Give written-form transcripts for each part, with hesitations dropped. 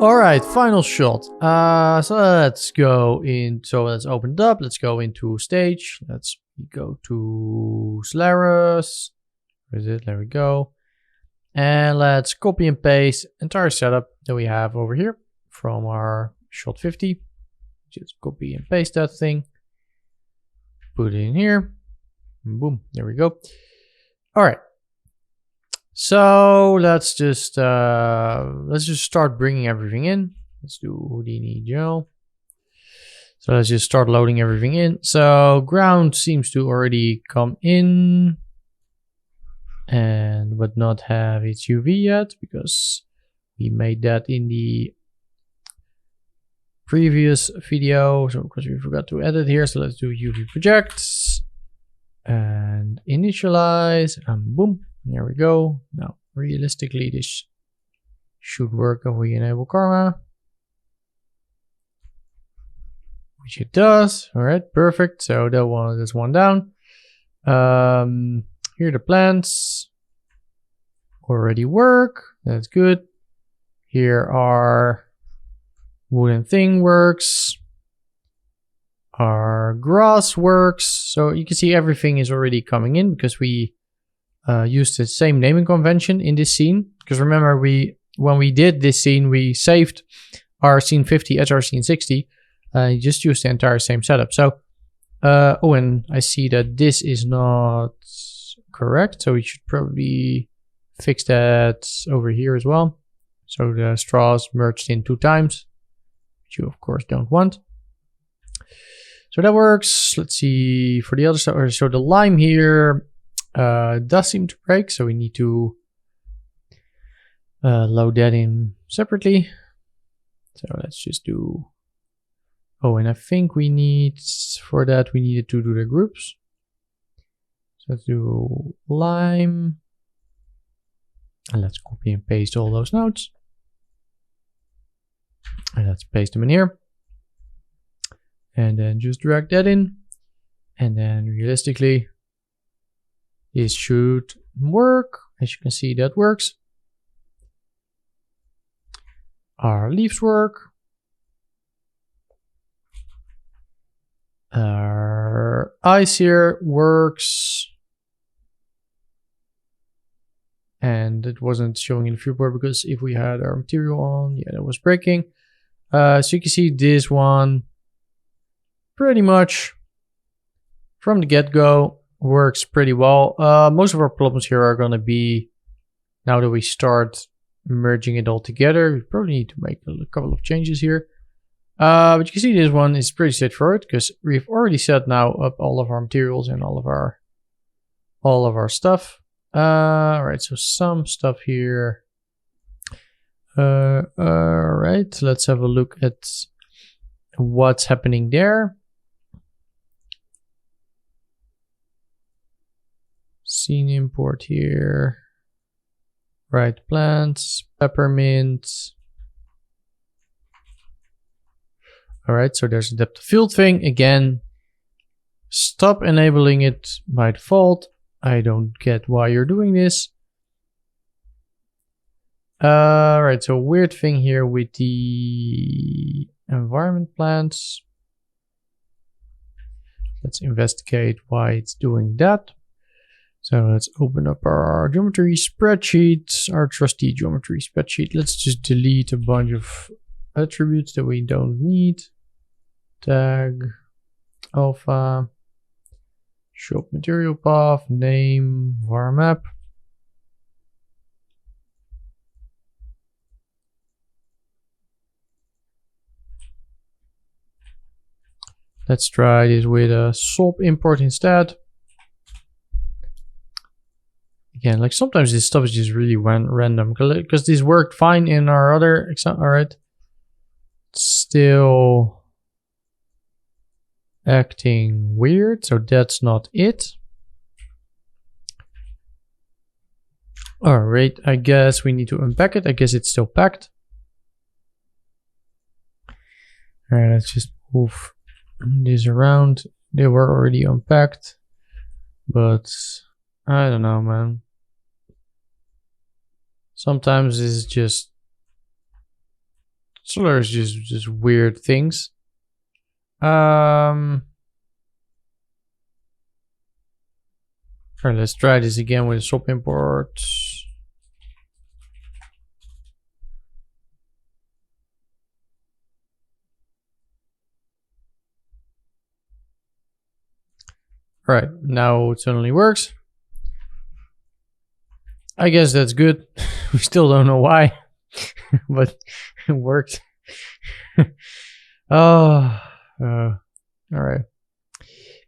All right, final shot. So let's go in. So let's open it up. Let's go into stage. Let's go to Solaris. Where is it? There we go. And let's copy and paste entire setup that we have over here from our shot 50. Just copy and paste that thing. Put it in here. Boom. There we go. All right. So let's just start bringing everything in. Let's do Houdini gel. So let's just start loading everything in. So ground seems to already come in, and but not have its UV yet because we made that in the previous video. So because we forgot to edit here, so let's do UV projects and initialize, and boom. There we go. Now, realistically, this should work if we enable Karma. Which it does. All right, perfect. So that's one down. Here the plants already work. That's good. Here our wooden thing works. Our grass works. So you can see everything is already coming in because we used the same naming convention in this scene. Because remember, when we did this scene, we saved our scene 50 as our scene 60. You just used the entire same setup. So, oh, and I see that this is not correct. So we should probably fix that over here as well. So the straws merged in 2 times, which you of course don't want. So that works. Let's see for the other side. So the lime here does seem to break, so we need to load that in separately. So let's just do, oh, and I think we need, for that we needed to do the groups. So let's do lime, and let's copy and paste all those nodes, and let's paste them in here, and then just drag that in, and then realistically this should work. As you can see, that works. Our leaves work. Our ice here works. And it wasn't showing in the viewport because if we had our material on, yeah, that was breaking. So you can see this one pretty much from the get-go works pretty well. Most of our problems here are going to be now that we start merging it all together. We probably need to make a couple of changes here. But you can see this one is pretty straightforward because we've already set now up all of our materials and all of our stuff. All right, so some stuff here. All right, let's have a look at what's happening there. Scene import here. Right, plants, peppermint. All right, so there's a depth of field thing. Again, stop enabling it by default. I don't get why you're doing this. All right, so weird thing here with the environment plants. Let's investigate why it's doing that. So let's open up our geometry spreadsheet, our trusty geometry spreadsheet. Let's just delete a bunch of attributes that we don't need. Tag, alpha, show material path, name, var map. Let's try this with a SOP import instead. Again, like sometimes this stuff is just really random because this worked fine in our other example. All right, still acting weird, so that's not it. All right, I guess we need to unpack it. I guess it's still packed. All right, let's just move this around. They were already unpacked, but I don't know, man. Sometimes it's just Solar is just weird things. Alright, let's try this again with a swap import. Alright, now it suddenly works. I guess that's good. We still don't know why, but it worked. Alright.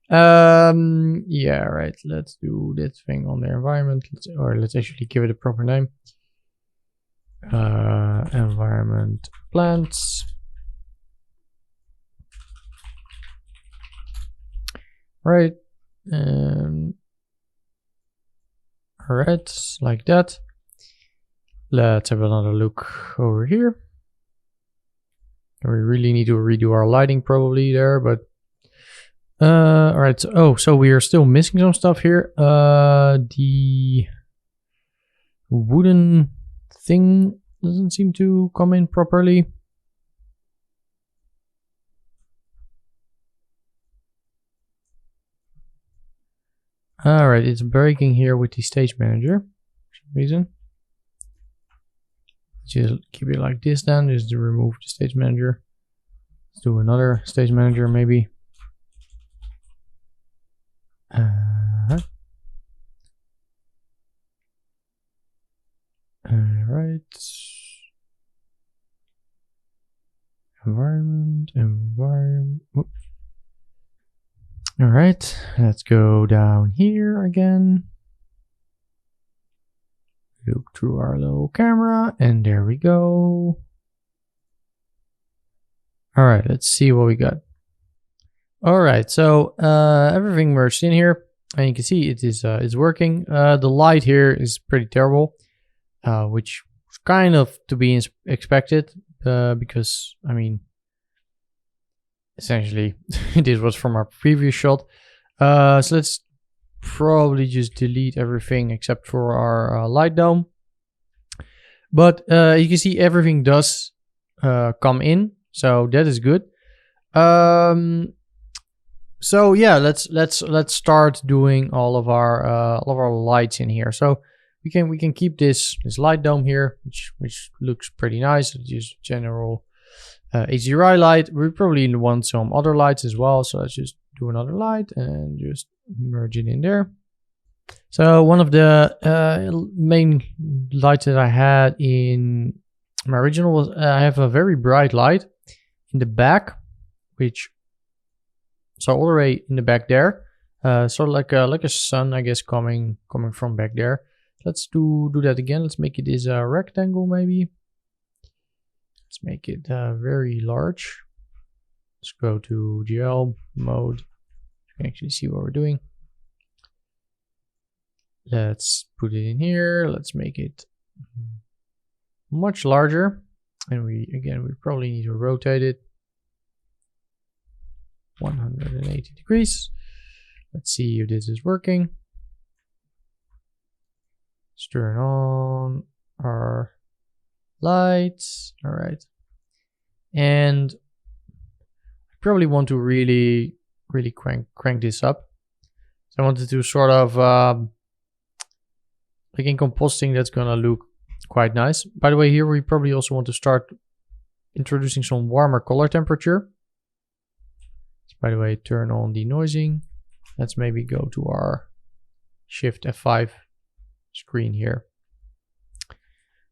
Yeah, right. Let's do that thing on the environment. Let's actually give it a proper name. Environment plants. Right. Alright, like that. Let's have another look over here. We really need to redo our lighting probably there, but alright, so we are still missing some stuff here. The wooden thing doesn't seem to come in properly. Alright, it's breaking here with the stage manager for some reason. Just keep it like this then, just to remove the stage manager. Let's do another stage manager maybe. Alright. Environment. Whoop. Alright, let's go down here again. Look through our little camera, and there we go. Alright, let's see what we got. Alright, so everything merged in here, and you can see it is working. The light here is pretty terrible, which was kind of to be expected, because, I mean, essentially, this was from our previous shot. So let's probably just delete everything except for our light dome. But you can see everything does come in, so that is good. So yeah, let's start doing all of our lights in here. So we can keep this light dome here, which looks pretty nice. It's just general HDRI light. We probably want some other lights as well, so let's just do another light and just merge it in there. So one of the main lights that I had in my original was I have a very bright light in the back, so all the way in the back there, sort of like a sun, I guess, coming from back there. Let's do that again. Let's make it this rectangle maybe. Let's make it very large. Let's go to GL mode. You can actually see what we're doing. Let's put it in here. Let's make it much larger. And we probably need to rotate it 180 degrees. Let's see if this is working. Let's turn on our lights. All right. And I probably want to really crank this up. So I wanted to sort of like in compositing, that's gonna look quite nice. By the way, here we probably also want to start introducing some warmer color temperature. So by the way, turn on denoising. Let's maybe go to our Shift F5 screen here.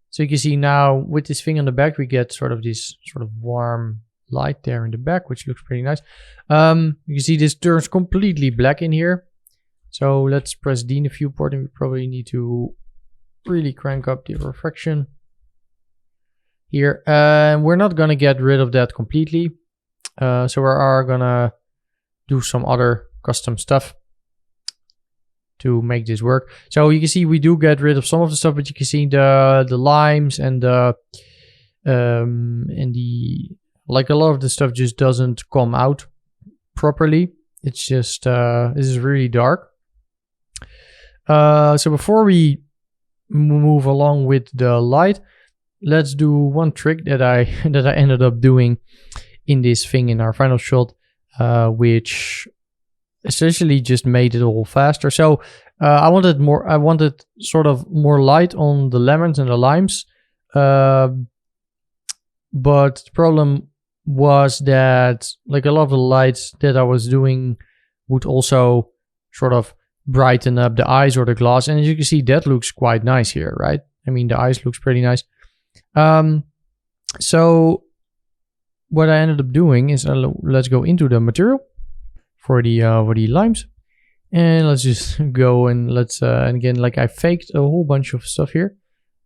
So you can see now with this thing on the back, we get sort of this sort of warm light there in the back, which looks pretty nice. You can see this turns completely black in here. So let's press D in the viewport, and we probably need to really crank up the refraction here. We're not gonna get rid of that completely. So we are gonna do some other custom stuff to make this work. So you can see we do get rid of some of the stuff, but you can see the limes and the like a lot of the stuff just doesn't come out properly. It's just this is really dark. So before we move along with the light, let's do one trick that I that I ended up doing in this thing in our final shot, which essentially just made it all faster. So I wanted sort of more light on the lemons and the limes, but the problem was that like a lot of the lights that I was doing would also sort of brighten up the eyes or the glass, and as you can see, that looks quite nice here, right? I mean, the eyes looks pretty nice. So what I ended up doing is let's go into the material for the limes, and let's just go and let's and again, like I faked a whole bunch of stuff here.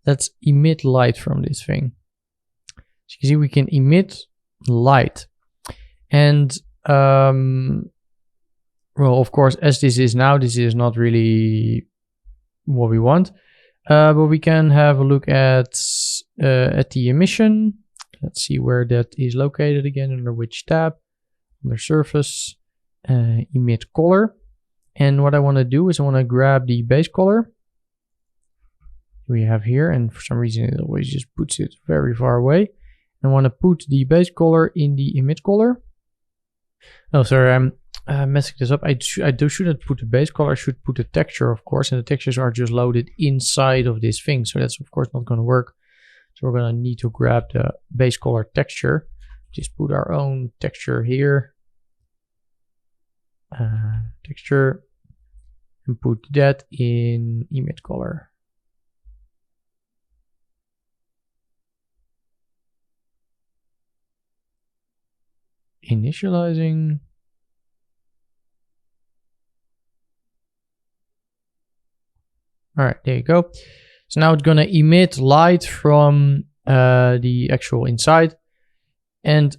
Let's emit light from this thing. So you can see we can emit light, and well, of course, as this is now, this is not really what we want, but we can have a look at the emission. Let's see where that is located again, under which tab, under surface, emit color. And what I want to do is I want to grab the base color we have here, and for some reason it always just puts it very far away. I want to put the base color in the emit color. Oh, sorry, I'm messing this up. I shouldn't put the base color, I should put the texture, of course, and the textures are just loaded inside of this thing, so that's of course not going to work. So we're going to need to grab the base color texture, just put our own texture here, texture, and put that in emit color. Initializing. All right, there you go. So now it's going to emit light from the actual inside. And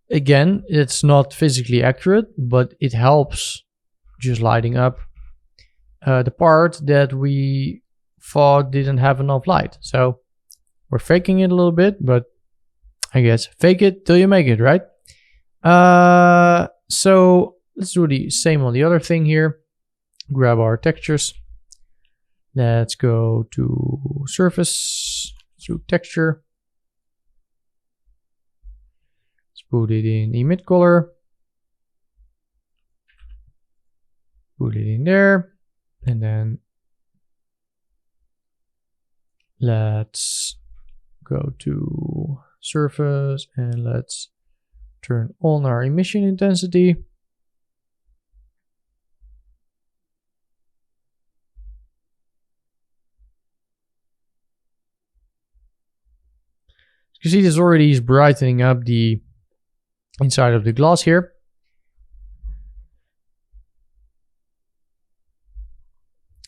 again, it's not physically accurate, but it helps just lighting up the part that we thought didn't have enough light. So we're faking it a little bit, but I guess fake it till you make it, right? So let's do the same on the other thing here. Grab our textures. Let's go to surface, to texture. Let's put it in emit color. Put it in there. And then let's go to surface and let's turn on our emission intensity. You see this already is brightening up the inside of the glass here.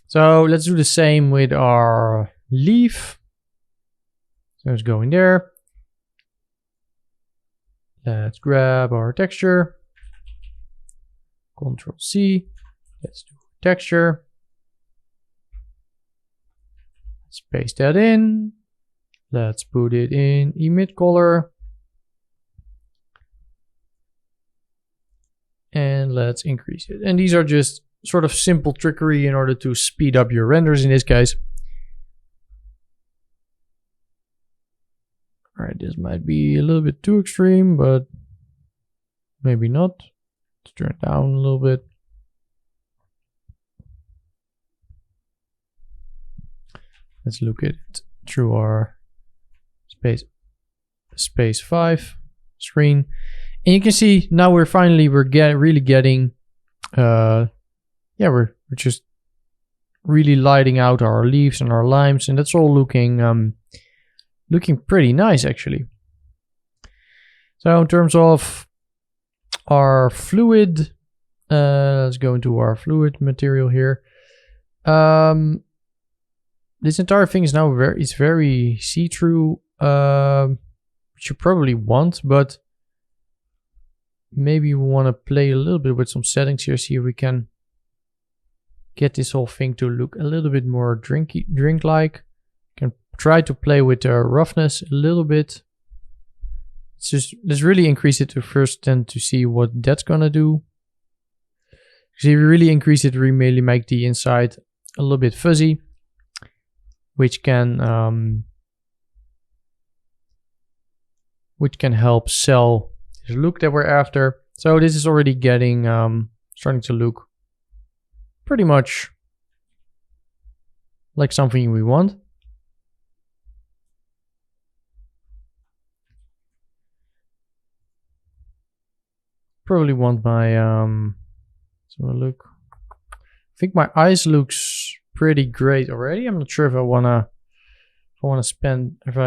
So let's do the same with our leaf. So let's go in there. Let's grab our texture. Control C. Let's do texture. Let's paste that in. Let's put it in emit color. And let's increase it. And these are just sort of simple trickery in order to speed up your renders in this case. All right, this might be a little bit too extreme, but maybe not. Let's turn it down a little bit. Let's look at it through our space 5 screen, and you can see now we're really getting we're just really lighting out our leaves and our limes, and that's all looking pretty nice actually. So in terms of our fluid, let's go into our fluid material here. This entire thing is now very see-through, which you probably want, but maybe we want to play a little bit with some settings here, see if we can get this whole thing to look a little bit more drink-like. Can try to play with the roughness a little bit. Let's really increase it to first then to see what that's gonna do. Because if you really increase it, we really make the inside a little bit fuzzy. which can help sell this look that we're after. So this is already getting starting to look pretty much like something we want. Probably want my so look. I think my eyes looks pretty great already. I'm not sure if I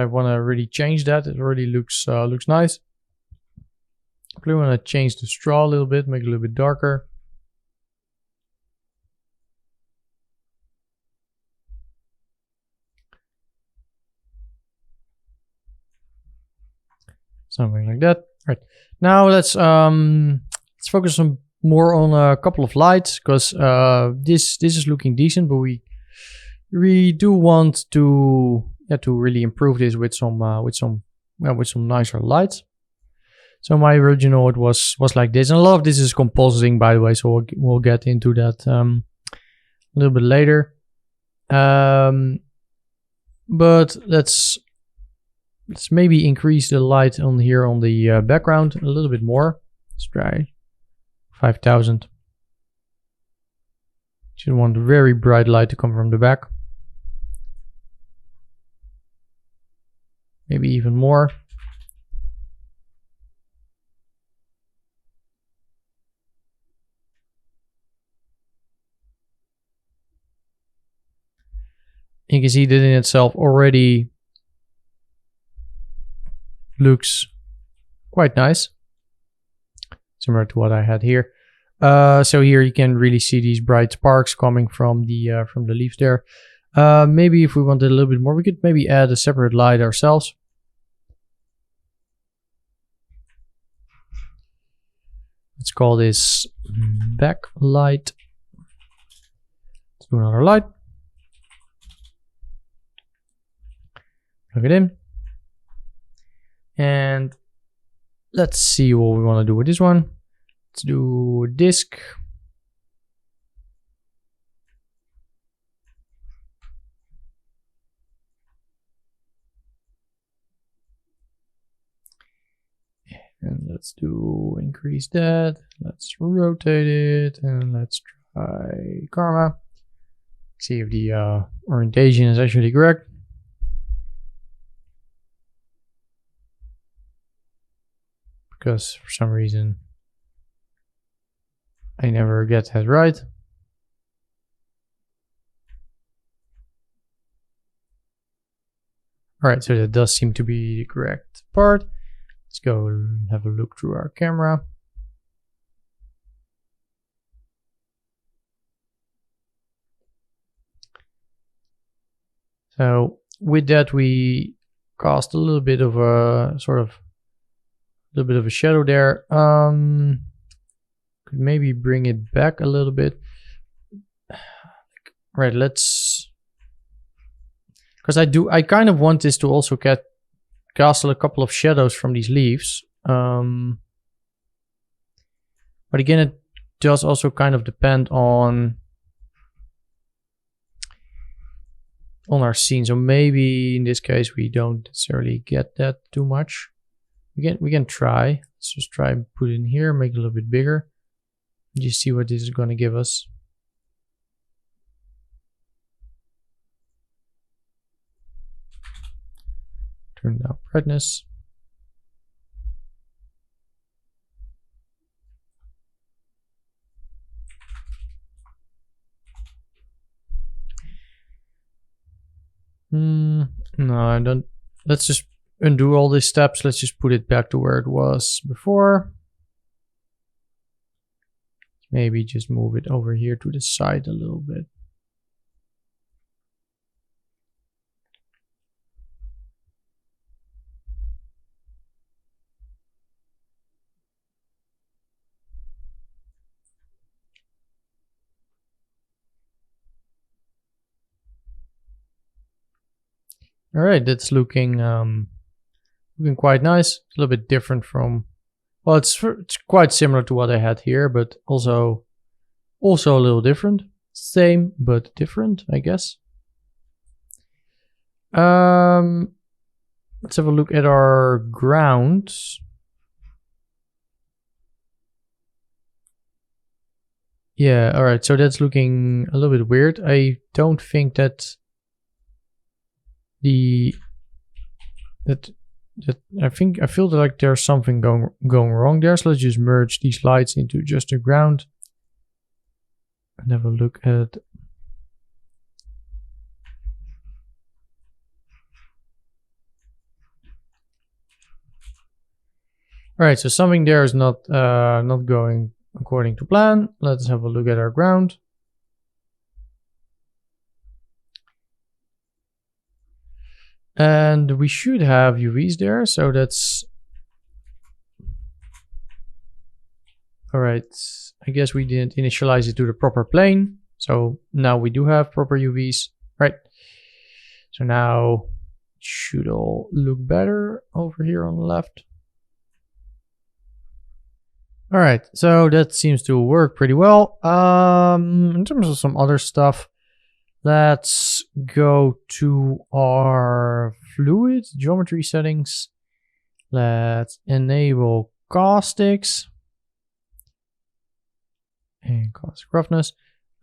wanna really change that. It already looks nice. I probably wanna change the straw a little bit, make it a little bit darker. Something like that. Right. Now let's focus on more on a couple of lights, because this is looking decent, but we do want to really improve this with some nicer lights. So my original, it was like this, and a lot of this is compositing, by the way, so we'll get into that a little bit later. But let's maybe increase the light on here on the background a little bit more. Let's try 5000. Just want very bright light to come from the back. Maybe even more. You can see that in itself already looks quite nice, similar to what I had here. So here you can really see these bright sparks coming from the leaves there. Maybe if we wanted a little bit more, we could maybe add a separate light ourselves. Let's call this backlight. Let's do another light. Plug it in. And let's see what we want to do with this one. Let's do a disk. And let's do increase that. Let's rotate it and let's try karma. See if the orientation is actually correct. Because for some reason I never get that right. Alright, so that does seem to be the correct part. Let's go and have a look through our camera. So with that we cast a little bit of a shadow there. Could maybe bring it back a little bit. Right, let's, because I kind of want this to also cast a couple of shadows from these leaves. But again, it does also kind of depend on our scene. So maybe in this case we don't necessarily get that too much. We can try. Let's just try and put it in here, make it a little bit bigger. Just see what this is going to give us. Turn down brightness. No, I don't. Let's just undo all these steps. Let's just put it back to where it was before. Maybe just move it over here to the side a little bit. All right, that's looking quite nice. It's a little bit different from, well, it's quite similar to what I had here, but also a little different. Same but different, I guess. Let's have a look at our ground. Yeah, all right. So that's looking a little bit weird. I don't think that I feel like there's something going wrong there. So let's just merge these lights into just the ground and have a look at. All right, so something there is not going according to plan. Let's have a look at our ground. And we should have UVs there, so that's... All right, I guess we didn't initialize it to the proper plane. So now we do have proper UVs, right? So now it should all look better over here on the left. All right, so that seems to work pretty well. In terms of some other stuff, let's go to our fluid geometry settings. Let's enable caustics and caustic roughness.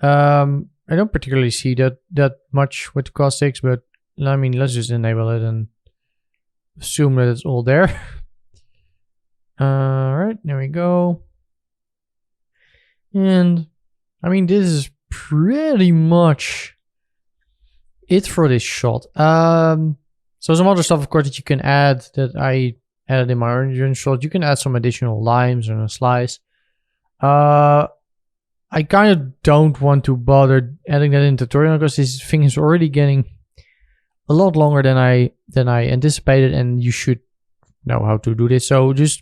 I don't particularly see that much with caustics, but I mean, let's just enable it and assume that it's all there. All right, there we go. And I mean, this is pretty much it for this shot. So some other stuff, of course, that you can add that I added in my original shot. You can add some additional limes and a slice. I kind of don't want to bother adding that in the tutorial because this thing is already getting a lot longer than I anticipated, and you should know how to do this. So just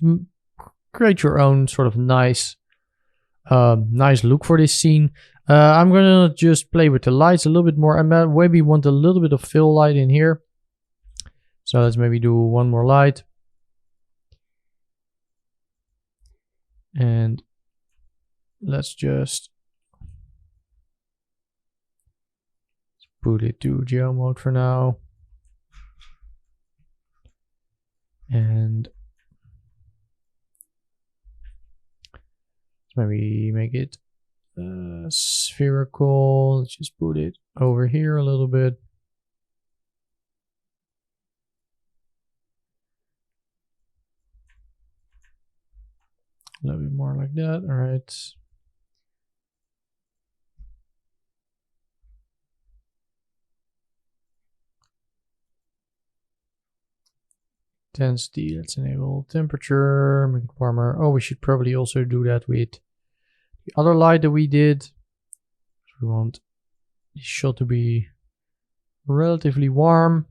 create your own sort of nice look for this scene. I'm gonna just play with the lights a little bit more. I maybe want a little bit of fill light in here. So let's maybe do one more light. And let's just put it to geo mode for now. And maybe make it spherical. Let's just put it over here a little bit. A little bit more like that. All right. Intensity, let's enable temperature, make it warmer. Oh, we should probably also do that with the other light that we did. We want this shot to be relatively warm.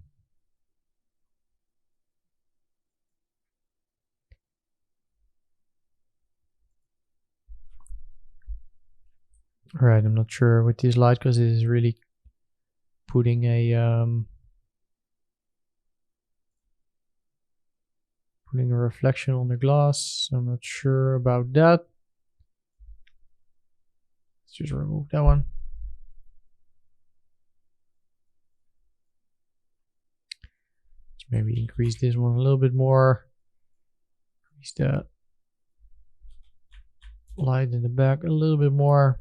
All right, I'm not sure with this light because it is really putting a reflection on the glass. So I'm not sure about that. Let's just remove that one. Let's maybe increase this one a little bit more. Increase the light in the back a little bit more.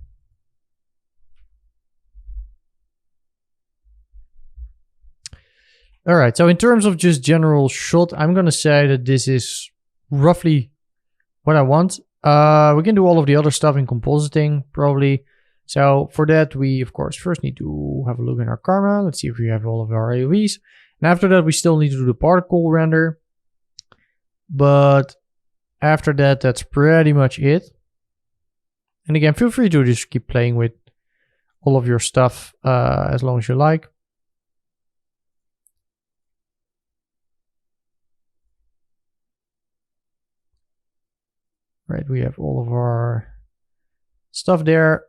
All right, so in terms of just general shot, I'm going to say that this is roughly what I want. We can do all of the other stuff in compositing, probably. So for that, we, of course, first need to have a look in our karma. Let's see if we have all of our AOVs. And after that, we still need to do the particle render. But after that, that's pretty much it. And again, feel free to just keep playing with all of your stuff as long as you like. Right, we have all of our stuff there.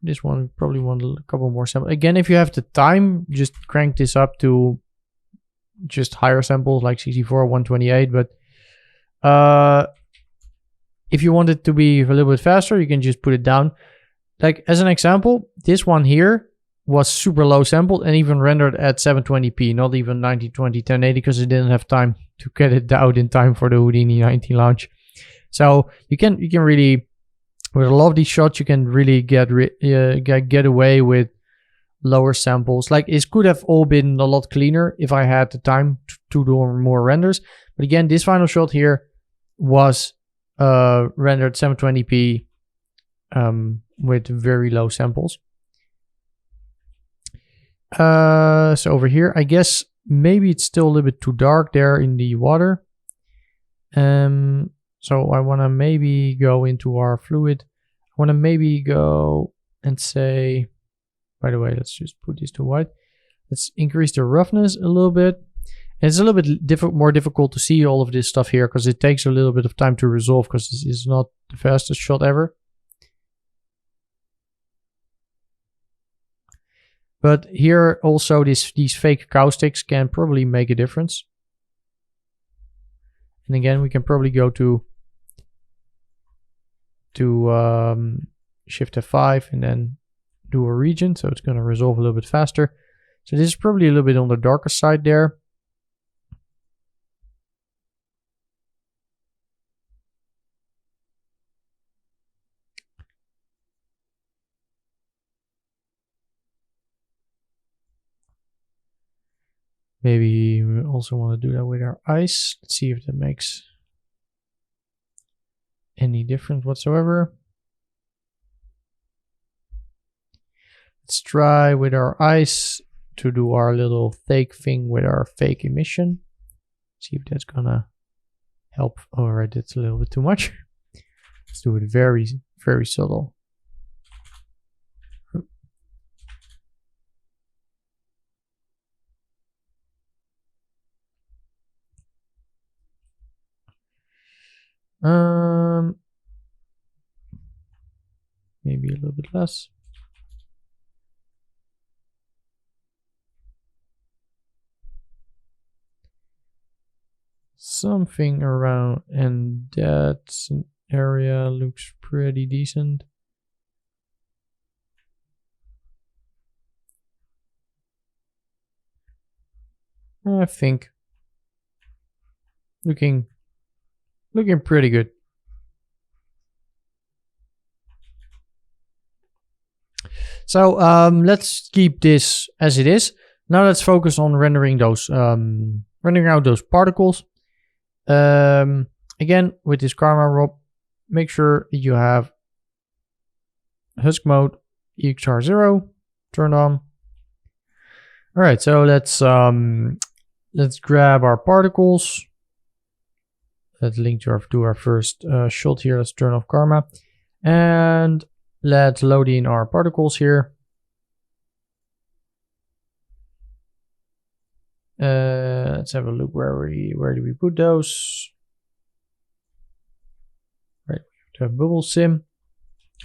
This one, we probably want a couple more samples. Again, if you have the time, just crank this up to just higher samples like 64, 128. But if you want it to be a little bit faster, you can just put it down. Like as an example, this one here, was super low sampled and even rendered at 720p, not even 1920 1080 because it didn't have time to get it out in time for the Houdini 19 launch. So you can really, with a lot of these shots, you can really get away with lower samples. Like, it could have all been a lot cleaner if I had the time to do more renders. But again, this final shot here was rendered 720p with very low samples. So over here, I guess maybe it's still a little bit too dark there in the water. So I want to maybe go into our fluid. I want to maybe go and say, by the way, let's just put this to white. Let's increase the roughness a little bit. And it's a little bit more difficult to see all of this stuff here because it takes a little bit of time to resolve because this is not the fastest shot ever. But here also these fake caustics can probably make a difference. And again, we can probably go to Shift F5 and then do a region. So it's going to resolve a little bit faster. So this is probably a little bit on the darker side there. Maybe we also want to do that with our ice. Let's see if that makes any difference whatsoever. Let's try with our ice to do our little fake thing with our fake emission. See if that's gonna help. Alright, that's a little bit too much. Let's do it very, very subtle. Maybe a little bit less. Something around, and that area looks pretty decent. I think looking pretty good. So let's keep this as it is. Now let's focus on rendering those rendering out those particles. Again, with this Karma Rob, make sure you have husk mode EXR 0 turned on. All right, so let's grab our particles. Let's link to our first shot here. Let's turn off Karma. And let's load in our particles here. Let's have a look where do we put those? Right, we have to have bubble sim.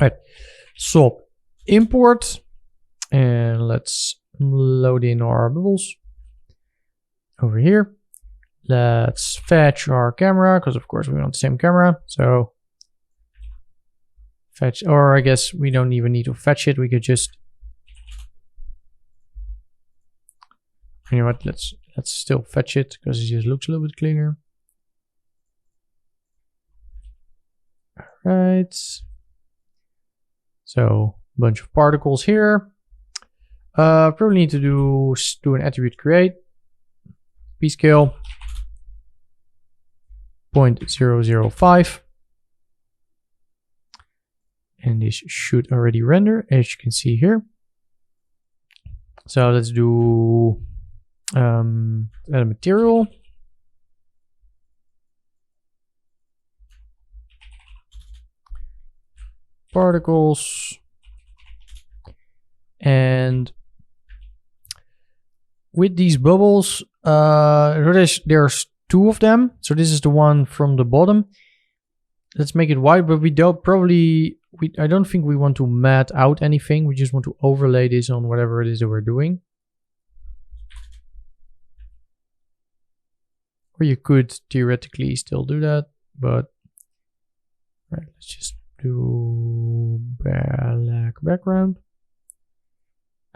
All right, so import, and let's load in our bubbles over here. Let's fetch our camera, because of course we want the same camera. So fetch, or I guess we don't even need to fetch it. We could just, you know what, let's still fetch it because it just looks a little bit cleaner. All right. So a bunch of particles here. Probably need to do an attribute create. P-scale 0.005. And this should already render, as you can see here. So let's do add a material. Particles. And with these bubbles, there's two of them. So this is the one from the bottom. Let's make it white, but we don't I don't think we want to mat out anything. We just want to overlay this on whatever it is that we're doing. Or you could theoretically still do that, but right, let's just do black background.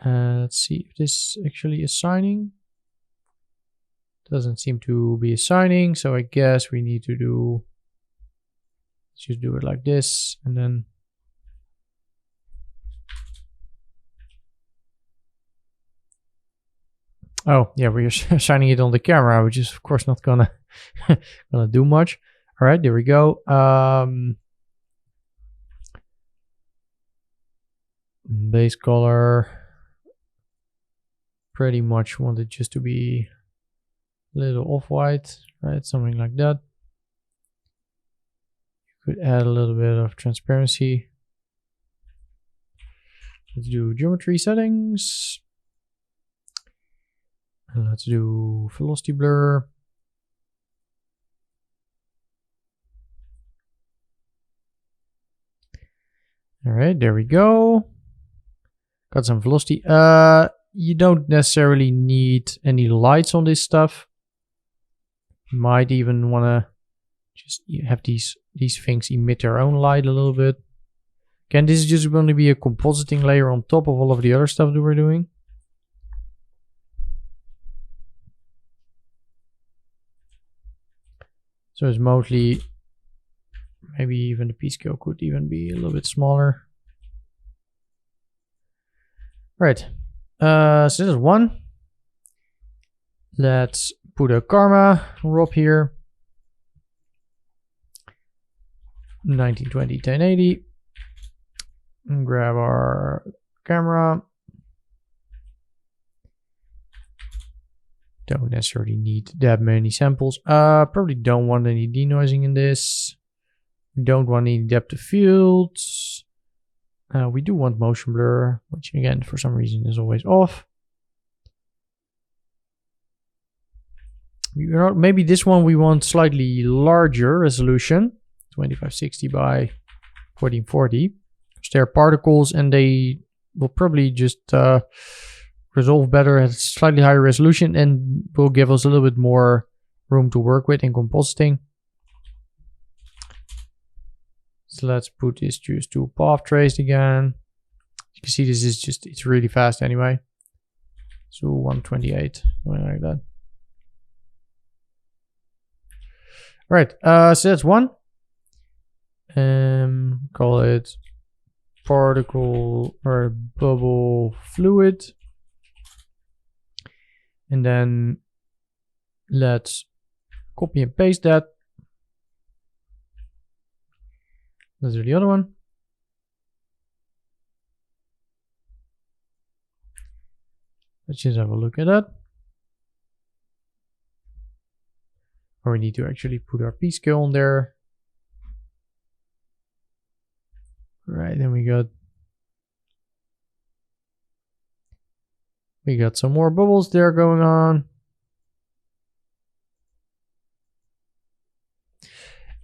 Let's see if this is actually assigning. Doesn't seem to be assigning, so I guess we need to do, let's just do it like this, and then oh yeah, we're assigning it on the camera, which is of course not gonna gonna do much. All right, there we go. Base color, pretty much want it just to be a little off-white, right? Something like that. You could add a little bit of transparency. Let's do geometry settings. And let's do velocity blur. All right, there we go. Got some velocity. You don't necessarily need any lights on this stuff. You might even want to just have these things emit their own light a little bit. Again, this is just going to be a compositing layer on top of all of the other stuff that we're doing. So it's mostly, maybe even the P scale could even be a little bit smaller. Right. So this is one. Let's put a karma rob here. 1920 1080. And grab our camera. Don't necessarily need that many samples. Probably don't want any denoising in this. We don't want any depth of fields. We do want motion blur, which again, for some reason is always off. Maybe this one we want slightly larger resolution, 2560 by 1440. They're particles and they will probably just resolve better at slightly higher resolution and will give us a little bit more room to work with in compositing. So let's put this just to path traced again. You can see this is just, it's really fast anyway. So 128, something like that. All right, so that's one. Call it particle or bubble fluid. And then let's copy and paste that. Let's do the other one. Let's just have a look at that. Or we need to actually put our P scale on there. Right, then we got some more bubbles there going on.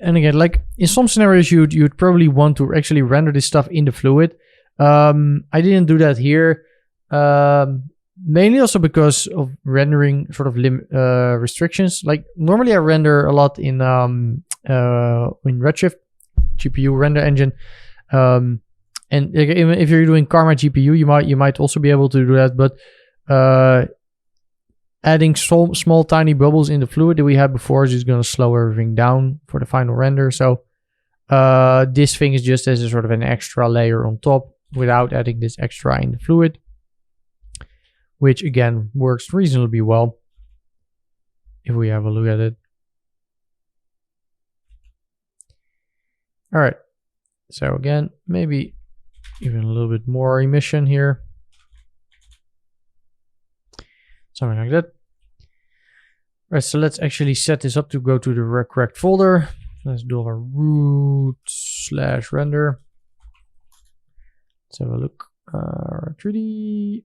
And again, like in some scenarios, you'd probably want to actually render this stuff in the fluid. I didn't do that here, mainly also because of rendering sort of restrictions. Like normally I render a lot in Redshift GPU render engine, and if you're doing Karma GPU, you might also be able to do that, but adding small tiny bubbles in the fluid that we had before is just going to slow everything down for the final render. So this thing is just as a sort of an extra layer on top without adding this extra in the fluid, which again works reasonably well if we have a look at it. All right, so again, maybe even a little bit more emission here. Something like that. Right, so let's actually set this up to go to the correct folder. Let's do our root/render. Let's have a look. 3D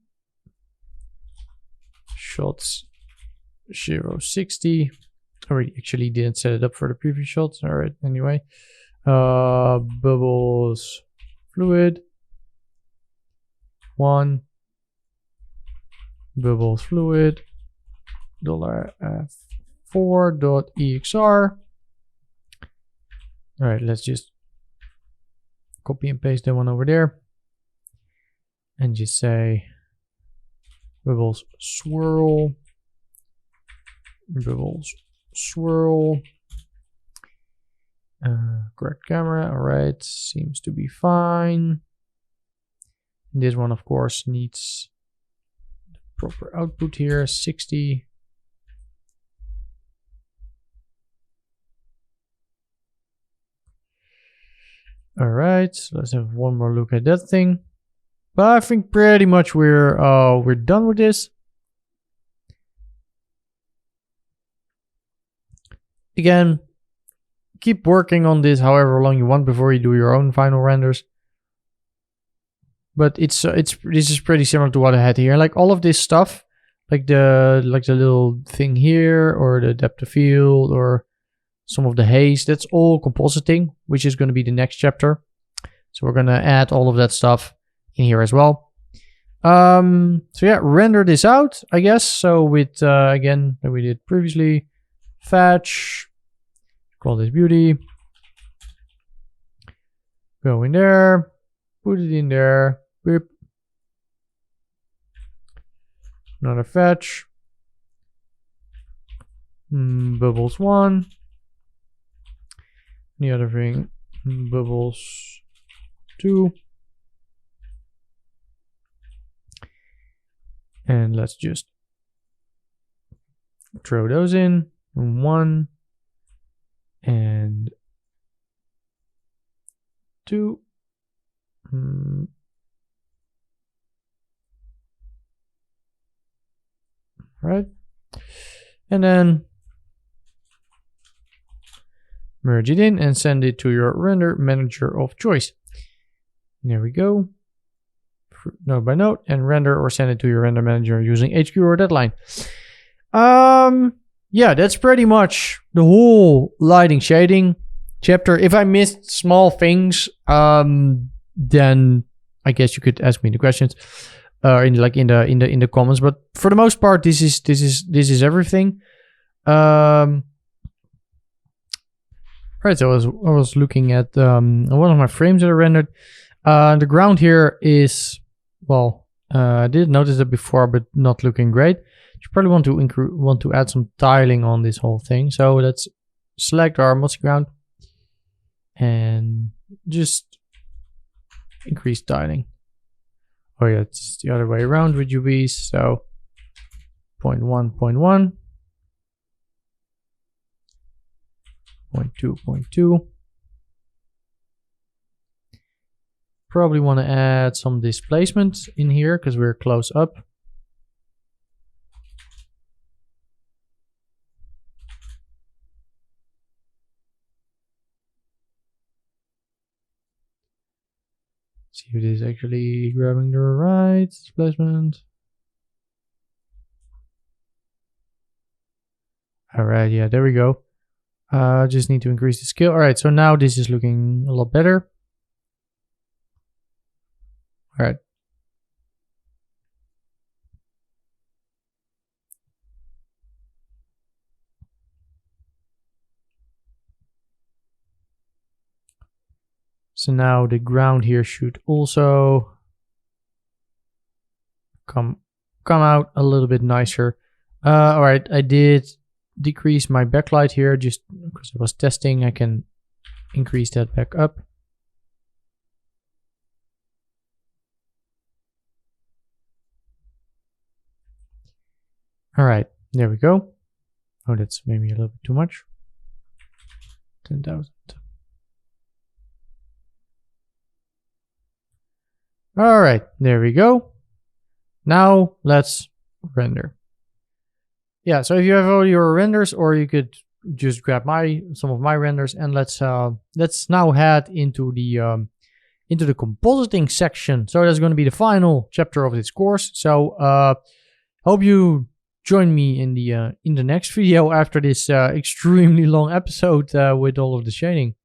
shots 060. Already actually didn't set it up for the previous shots. All right, anyway. Bubbles fluid 1. Bubbles fluid $f4.exr. All right, let's just copy and paste that one over there and just say Bubbles swirl. Bubbles swirl. Correct camera. All right, seems to be fine. This one, of course, needs the proper output here, 60. All right, so let's have one more look at that thing. But I think pretty much we're done with this. Again, keep working on this however long you want before you do your own final renders. But this is pretty similar to what I had here. Like all of this stuff, like the little thing here, or the depth of field, or some of the haze, that's all compositing, which is going to be the next chapter. So we're going to add all of that stuff in here as well. So yeah, render this out, I guess. So with again, like we did previously, fetch, call this beauty, go in there, put it in there, beep. Another fetch, bubbles 1, the other thing, bubbles 2, and let's just throw those in, 1 and 2. Right, and then merge it in and send it to your render manager of choice. There we go. Node by node, and render or send it to your render manager using HQ or deadline. Yeah, that's pretty much the whole lighting shading chapter. If I missed small things, then I guess you could ask me the questions in the comments. But for the most part, this is everything. Right, so I was looking at one of my frames that I rendered. The ground here is, well, I did notice it before, but not looking great. You probably want to add some tiling on this whole thing. So let's select our mossy ground and just increase tiling. Oh yeah, it's the other way around with UVs. So 0.1, 0.1, 0.2, 0.2. Probably want to add some displacement in here because we're close up. See if it is actually grabbing the right displacement. All right, yeah, there we go. Just need to increase the scale. All right, so now this is looking a lot better. All right. So now the ground here should also come out a little bit nicer. All right, I did decrease my backlight here just because I was testing. I can increase that back up. All right, there we go. Oh, that's maybe a little bit too much. 10,000. All right, there we go. Now let's render. Yeah, so if you have all your renders, or you could just grab some of my renders, and let's now head into the compositing section. So that's going to be the final chapter of this course. So hope you join me in the next video after this extremely long episode with all of the shading.